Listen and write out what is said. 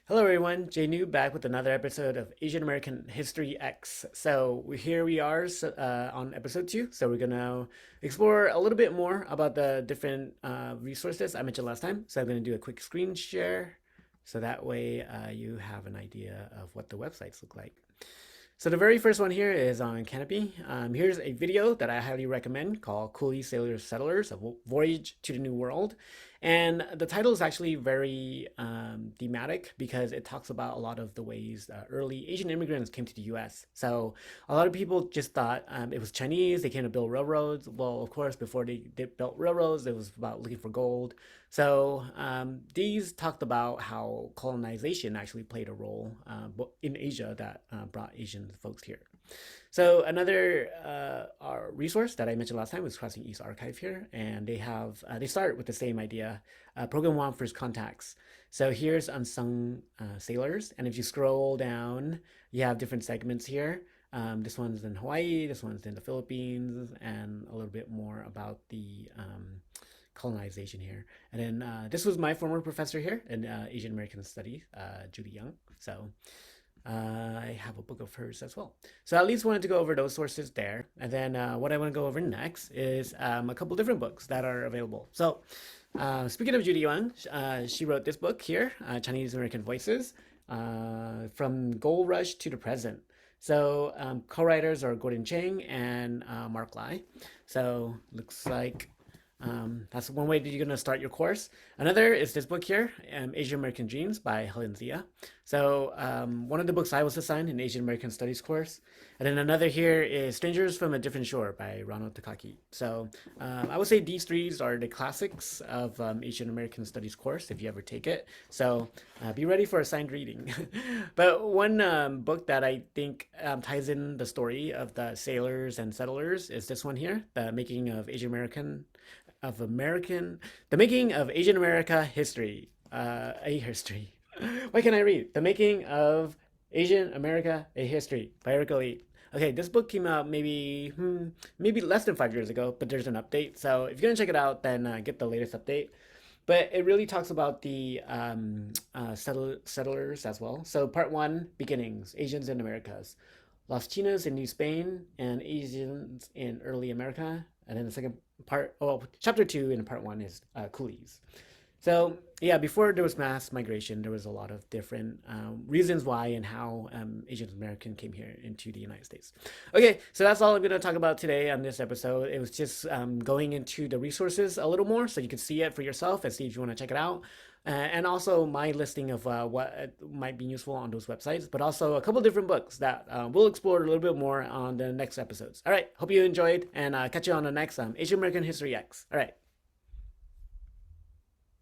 Hello everyone, Jay New back with another episode of Asian American History X. Here we are on episode 2. So we're gonna explore a little bit more about the different resources I mentioned last time. So I'm gonna do a quick screen share, so that way you have an idea of what the websites look like. So the very first one here is on Kanopy. Here's a video that I highly recommend called Coolies, Sailors, Settlers, a Voyage to the New World. And the title is actually very thematic because it talks about a lot of the ways early Asian immigrants came to the US. So a lot of people just thought it was Chinese, they came to build railroads. Well, of course, before they built railroads, it was about looking for gold. So these talked about how colonization actually played a role in Asia that brought Asian folks here. So another our resource that I mentioned last time was Crossing East Archive here, and they start with the same idea. Program One First Contacts. So here's unsung sailors, and if you scroll down, you have different segments here. This one's in Hawaii, this one's in the Philippines, and a little bit more about the colonization here. And then this was my former professor here in Asian American Studies, Judy Young. So I have a book of hers as well. So I at least wanted to go over those sources there. And then what I want to go over next is a couple different books that are available. So speaking of Judy Young, she wrote this book here, Chinese American Voices, from Gold Rush to the Present. So co-writers are Gordon Chang and Mark Lai. So looks like that's one way that you're going to start your course. Another is this book here, Asian American Dreams by Helen Zia. So one of the books I was assigned in Asian American Studies course. And then another here is Strangers from a Different Shore by Ronald Takaki. So I would say these three are the classics of Asian American Studies course if you ever take it. So be ready for assigned reading. But one book that I think ties in the story of the sailors and settlers is this one here, The Making of The Making of Asian America History. A History. Why can't I read? The Making of Asian America, A History by Eric Lee. Okay, this book came out maybe less than 5 years ago, but there's an update. So if you're gonna check it out, then get the latest update. But it really talks about the settlers as well. So part one, beginnings, Asians in Americas. Los Chinos in New Spain and Asians in early America. And then the second part, chapter two in part one is Coolies. So yeah, before there was mass migration, there was a lot of different reasons why and how Asian American came here into the United States. Okay, so that's all I'm going to talk about today on this episode. It was just going into the resources a little more so you could see it for yourself and see if you want to check it out. And also my listing of what might be useful on those websites, but also a couple different books that we'll explore a little bit more on the next episodes. All right, hope you enjoyed, and catch you on the next Asian American History X. All right.